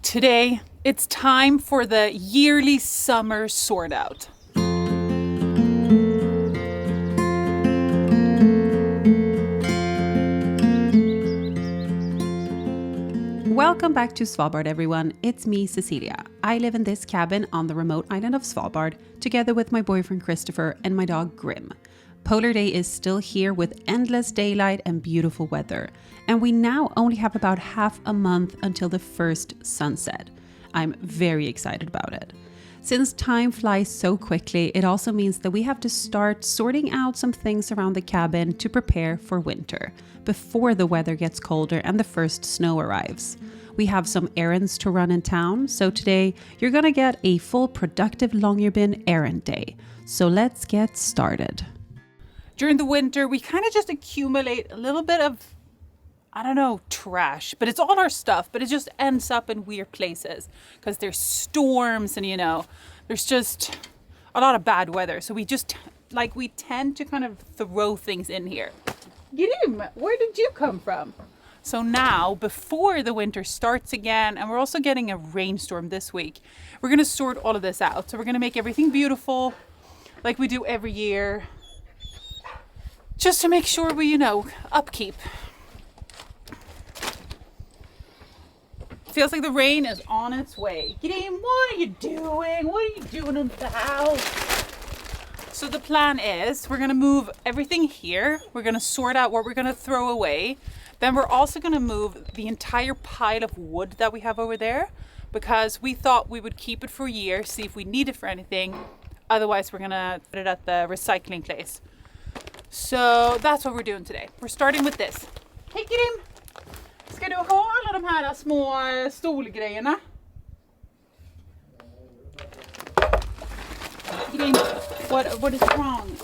Today, it's time for the yearly summer sort out. Welcome back to Svalbard, everyone. It's me, Cecilia. I live in this cabin on the remote island of Svalbard, together with my boyfriend Christopher and my dog Grim. Polar Day is still here with endless daylight and beautiful weather, and we now only have about half a month until the first sunset. I'm very excited about it. Since time flies so quickly, it also means that we have to start sorting out some things around the cabin to prepare for winter, before the weather gets colder and the first snow arrives. We have some errands to run in town, so today you're gonna get a full productive Longyearbyen errand day. So let's get started. During the winter, we kind of just accumulate a little bit of, trash, but it's all our stuff, but it just ends up in weird places because there's storms and, there's just a lot of bad weather. So we tend to kind of throw things in here. Grim, where did you come from? So now, before the winter starts again, and we're also getting a rainstorm this week, we're going to sort all of this out. So we're going to make everything beautiful like we do every year, just to make sure we, upkeep. Feels like the rain is on its way. Gideon, what are you doing? What are you doing in the house? So the plan is we're going to move everything here. We're going to sort out what we're going to throw away. Then we're also going to move the entire pile of wood that we have over there, because we thought we would keep it for a year, see if we need it for anything. Otherwise, we're going to put it at the recycling place. Så that's what we're doing today. We're starting with this. Hey Grim! Ska du ha alla de här små stolgrejerna? Grim, what is wrong?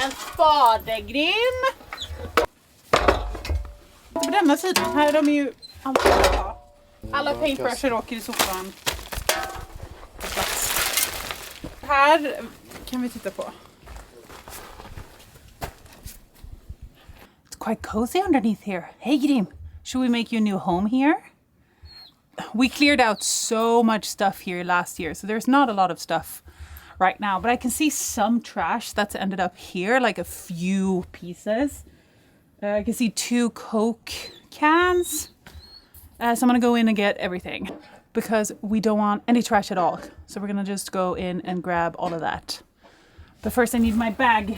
En spade, Grim! På denna sidan här är de ju alltid bra. Alla paintbrusher åker i soffan. Här kan vi titta på. Quite cozy underneath here. Hey Grim, should we make you a new home here? We cleared out so much stuff here last year, so there's not a lot of stuff right now, but I can see some trash that's ended up here, like a few pieces. I can see 2 Coke cans. So I'm gonna go in and get everything because we don't want any trash at all. So we're gonna just go in and grab all of that. But first I need my bag.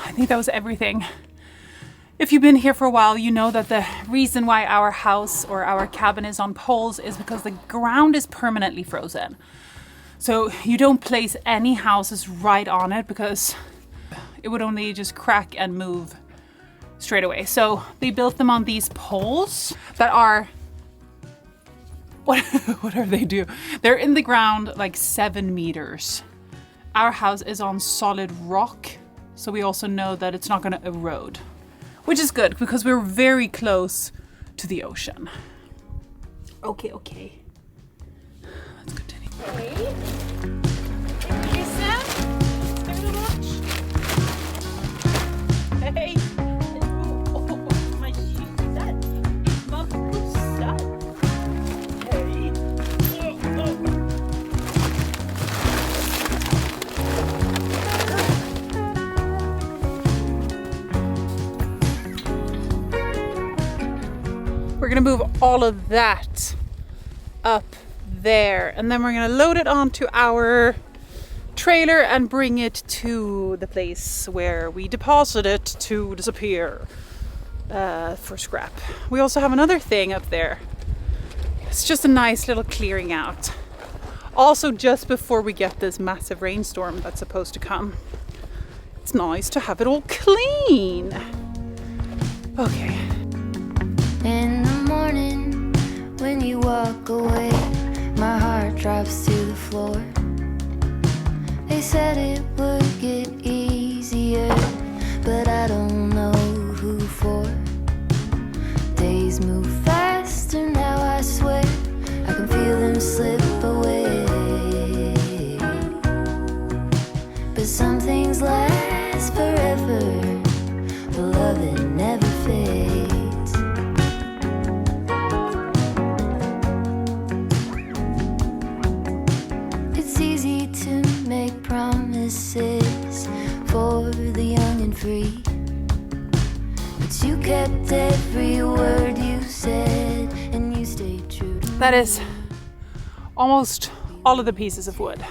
I think that was everything. If you've been here for a while, you know that the reason why our house or our cabin is on poles is because the ground is permanently frozen. So you don't place any houses right on it because it would only just crack and move straight away. So they built them on these poles that are, what are they do? They're in the ground like 7 meters. Our house is on solid rock. So we also know that it's not going to erode, which is good because we're very close to the ocean. Okay. Let's continue. Hey. Listen. Ska vi watch? Hey. Oh, my kyssar. Vad pussar. Hej. We're gonna move all of that up there, and then we're gonna load it onto our trailer and bring it to the place where we deposit it to disappear for scrap. We also have another thing up there. It's just a nice little clearing out. Also, just before we get this massive rainstorm that's supposed to come, it's nice to have it all clean. Okay. In the morning, when you walk away, my heart drops to the floor. They said it would get easier, but I don't know who for. that never fades. It's easy to make promises for the young and free, but you kept every word you said and you stayed true. That is almost all of the pieces of wood.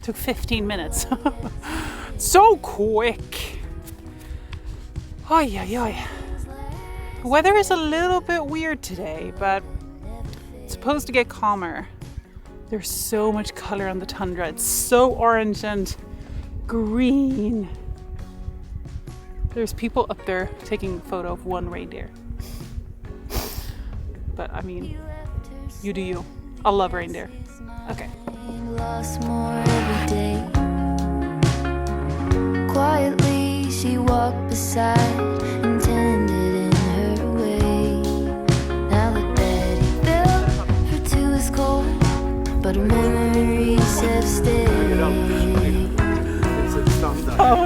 Took 15 minutes. So quick. Ay, ay, ay. The weather is a little bit weird today, but it's supposed to get calmer. There's so much color on the tundra. It's so orange and green. There's people up there taking a photo of one reindeer. But I mean, you do you. I love reindeer. Okay. Lost more every day. Quietly she walked beside and tended in her way. Now the bed he built for two is cold, but her memories have stayed.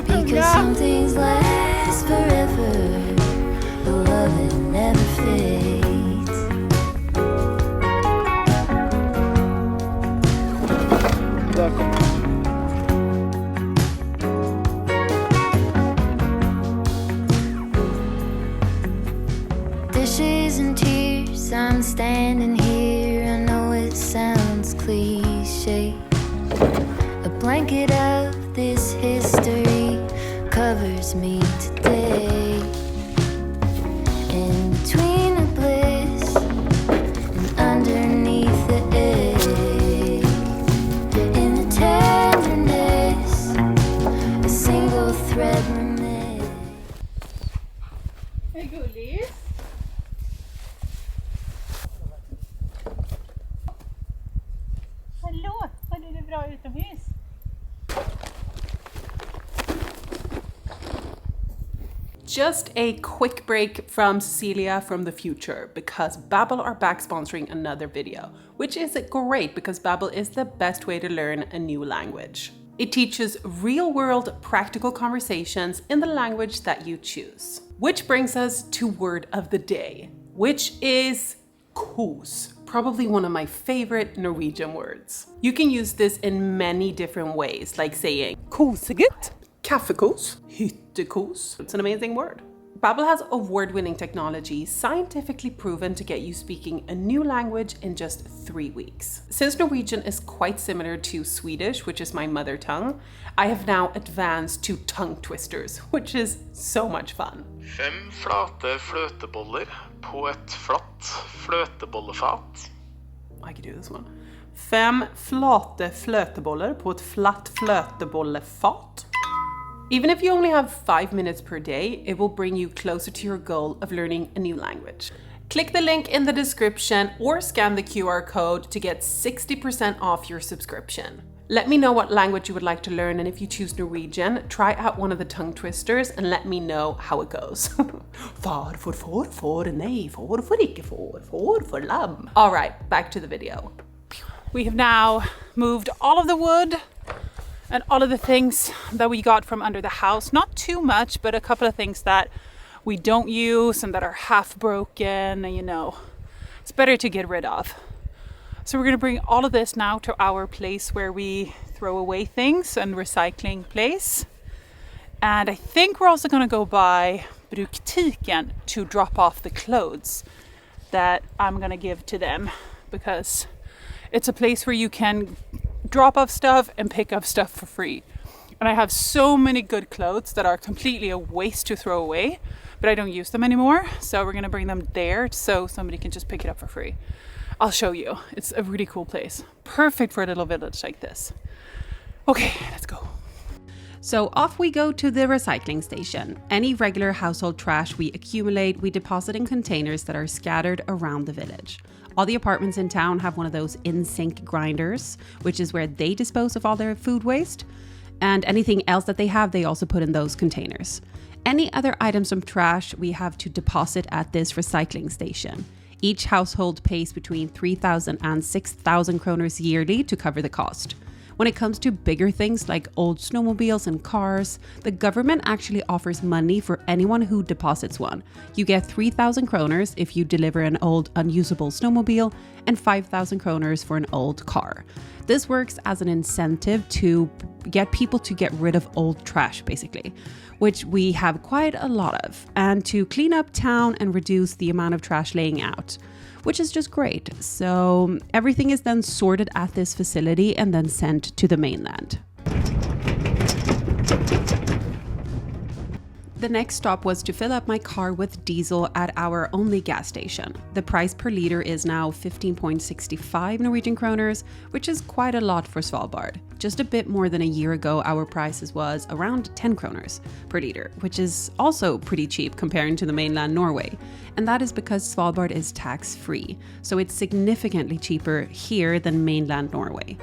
Because some things last forever, the love that never fades. Dishes and tears, I'm standing here. I know it sounds cliche. A blanket of this history covers me today. In between the bliss and underneath the edge, in the tenderness, a single thread remains. Hey, gullis. Hallå, har du det bra utomhus? Just a quick break from Cecilia from the future, because Babble are back sponsoring another video, which is great because Babble is the best way to learn a new language. It teaches real-world practical conversations in the language that you choose. Which brings us to word of the day, which is kos. Probably one of my favorite Norwegian words. You can use this in many different ways, like saying kosegutt, kaffekos, hyttekos. It's an amazing word. Babble has award-winning technology scientifically proven to get you speaking a new language in just 3 weeks. Since Norwegian is quite similar to Swedish, which is my mother tongue, I have now advanced to tongue twisters, which is so much fun. 5 flate fløteboller på et flatt fløtebollefat. I could do this one. 5 flate fløteboller på et flatt fløtebollefat. Even if you only have 5 minutes per day, it will bring you closer to your goal of learning a new language. Click the link in the description or scan the QR code to get 60% off your subscription. Let me know what language you would like to learn, and if you choose Norwegian, try out one of the tongue twisters and let me know how it goes. For, nej, for, ikke for, lam. All right, back to the video. We have now moved all of the wood and all of the things that we got from under the house. Not too much, but a couple of things that we don't use and that are half broken, and you know, it's better to get rid of. So we're gonna bring all of this now to our place where we throw away things and recycling place. And I think we're also gonna go by Bruktiken to drop off the clothes that I'm gonna give to them, because it's a place where you can drop off stuff and pick up stuff for free. And I have so many good clothes that are completely a waste to throw away, but I don't use them anymore. So we're gonna bring them there so somebody can just pick it up for free. I'll show you. It's a really cool place. Perfect for a little village like this. Okay, let's go. So off we go to the recycling station. Any regular household trash we accumulate, we deposit in containers that are scattered around the village. All the apartments in town have one of those in-sink grinders, which is where they dispose of all their food waste. And anything else that they have, they also put in those containers. Any other items from trash we have to deposit at this recycling station. Each household pays between 3,000 and 6,000 kroners yearly to cover the cost. When it comes to bigger things like old snowmobiles and cars, the government actually offers money for anyone who deposits one. You get 3,000 kroners if you deliver an old unusable snowmobile and 5,000 kroners for an old car. This works as an incentive to get people to get rid of old trash, basically, which we have quite a lot of, and to clean up town and reduce the amount of trash laying out, which is just great. So everything is then sorted at this facility and then sent to the mainland. The next stop was to fill up my car with diesel at our only gas station. The price per liter is now 15.65 Norwegian kroners, which is quite a lot for Svalbard. Just a bit more than a year ago, our prices was around 10 kroners per liter, which is also pretty cheap comparing to the mainland Norway. And that is because Svalbard is tax-free, so it's significantly cheaper here than mainland Norway.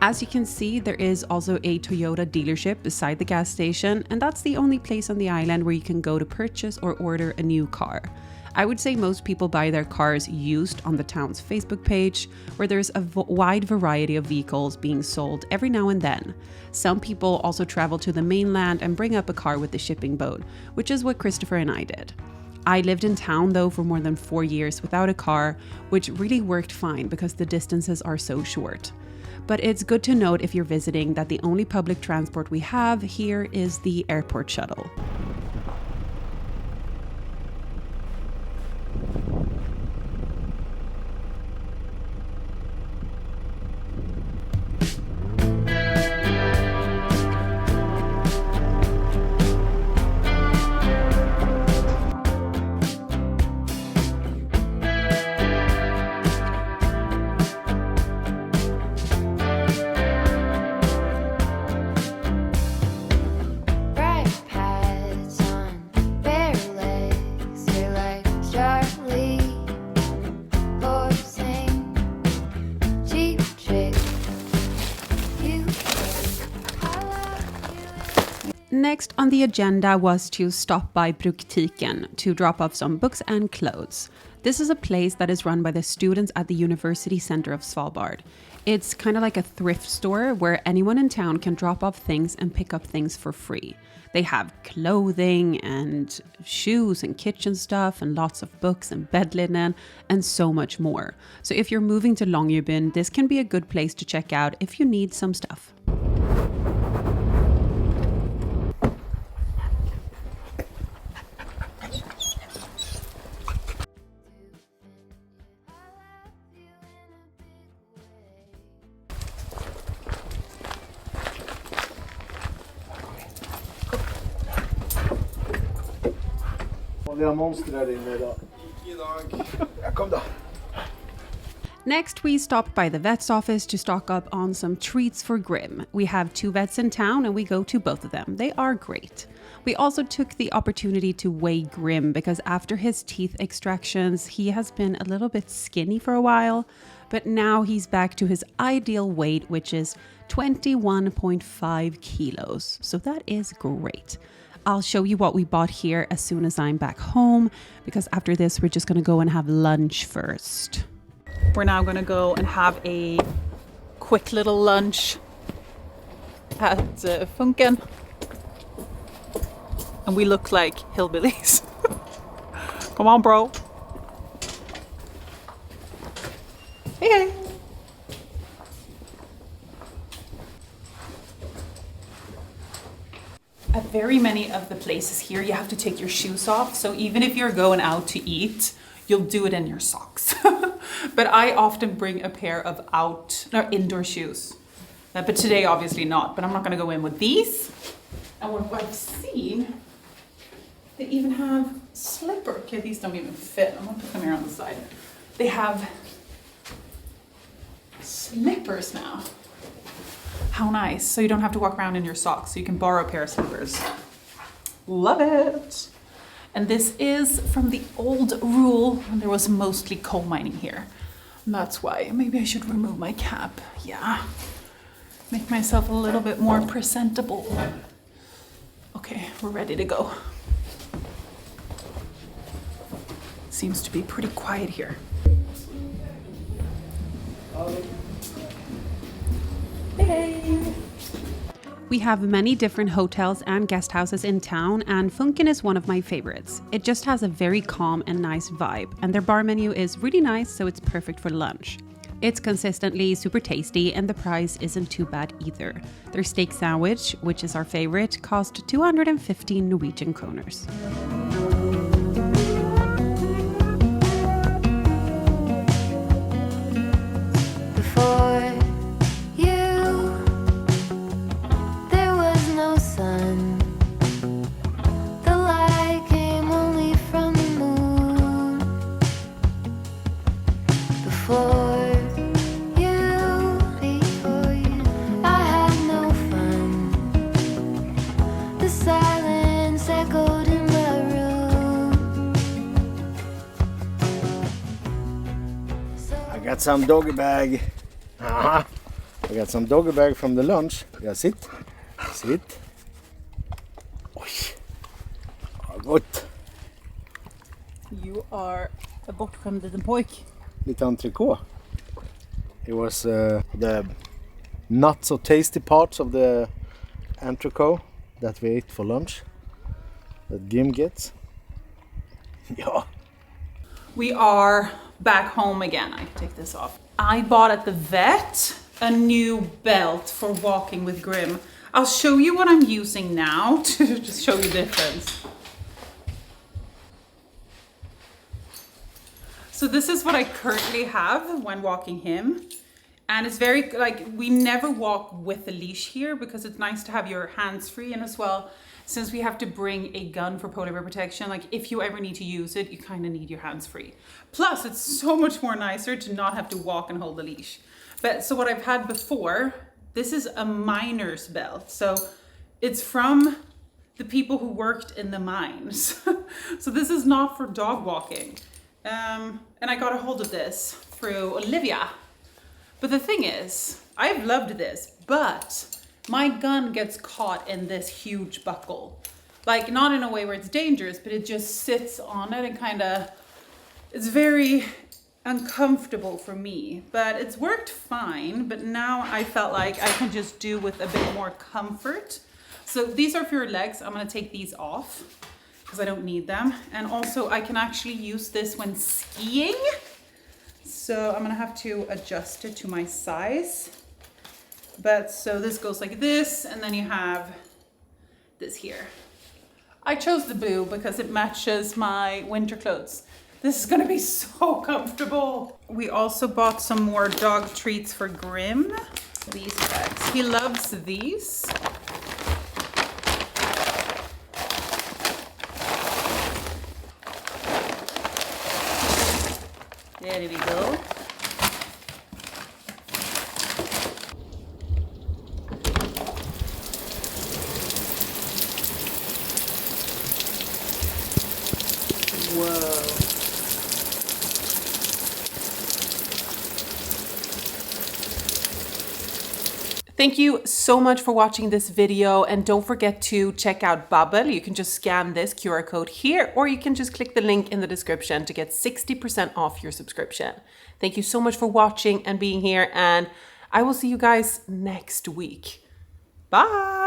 As you can see, there is also a Toyota dealership beside the gas station, and that's the only place on the island where you can go to purchase or order a new car. I would say most people buy their cars used on the town's Facebook page, where there's a wide variety of vehicles being sold every now and then. Some people also travel to the mainland and bring up a car with the shipping boat, which is what Christopher and I did. I lived in town though for more than 4 years without a car, which really worked fine because the distances are so short. But it's good to note if you're visiting that the only public transport we have here is the airport shuttle. Next on the agenda was to stop by Bruktiken to drop off some books and clothes. This is a place that is run by the students at the University Center of Svalbard. It's kind of like a thrift store where anyone in town can drop off things and pick up things for free. They have clothing and shoes and kitchen stuff and lots of books and bed linen and so much more. So if you're moving to Longyearbyen, this can be a good place to check out if you need some stuff. Vi har monster här inne idag. Ja, kom då. Next, we stopped by the vet's office to stock up on some treats for Grim. We have 2 vets in town and we go to both of them. They are great. We also took the opportunity to weigh Grim because after his teeth extractions, he has been a little bit skinny for a while, but now he's back to his ideal weight, which is 21.5 kilos. So that is great. I'll show you what we bought here as soon as I'm back home, because after this, we're just going to go and have lunch first. We're now going to go and have a quick little lunch at Funken. And we look like hillbillies. Come on, bro. Hey. At very many of the places here, you have to take your shoes off. So even if you're going out to eat, you'll do it in your socks. But I often bring a pair of indoor shoes. But today, obviously not. But I'm not going to go in with these. And what I've seen, they even have slipper. Okay, these don't even fit. I'm going to put them here on the side. They have slippers now. How nice. So you don't have to walk around in your socks. So you can borrow a pair of slippers. Love it. And this is from the old rule when there was mostly coal mining here. And that's why maybe I should remove my cap. Yeah. Make myself a little bit more presentable. Okay, we're ready to go. Seems to be pretty quiet here. Hey. We have many different hotels and guest houses in town, and Funken is one of my favorites. It just has a very calm and nice vibe, and their bar menu is really nice, so it's perfect for lunch. It's consistently super tasty, and the price isn't too bad either. Their steak sandwich, which is our favorite, cost 215 Norwegian kroners. Before you, there was no sun. The light came only from the moon. Before you, I had no fun. The silence echoed in my room. I got some doggy bag. I got some doggy bag from the lunch. Yeah, sit. Sit. Oj. Ja, gott. You are a bortskämd liten pojk. Lite entrecote. It was the not so tasty parts of the entrecote that we ate for lunch. That Gim gets. Ja. We are back home again. I can take this off. I bought at the vet a new belt for walking with Grim. I'll show you what I'm using now to just show you the difference. So this is what I currently have when walking him. And it's very, like, we never walk with a leash here because it's nice to have your hands free. And as well, since we have to bring a gun for polar bear protection, like if you ever need to use it, you kind of need your hands free. Plus, it's so much more nicer to not have to walk and hold the leash. But so what I've had before, this is a miner's belt. So it's from the people who worked in the mines. So this is not for dog walking. And I got a hold of this through Olivia. But the thing is, I've loved this, but my gun gets caught in this huge buckle. Like, not in a way where it's dangerous, but it just sits on it and kind of, it's very uncomfortable for me. But it's worked fine, but now I felt like I can just do with a bit more comfort. So these are for your legs. I'm gonna take these off because I don't need them. And also I can actually use this when skiing. So I'm gonna have to adjust it to my size. But so this goes like this, and then you have this here. I chose the blue because it matches my winter clothes. This is gonna be so comfortable. We also bought some more dog treats for Grim. These bags, he loves these. There we go. Whoa. Thank you so much for watching this video, and don't forget to check out Babble. You can just scan this QR code here, or you can just click the link in the description to get 60% off your subscription. Thank you so much for watching and being here, and I will see you guys next week. Bye!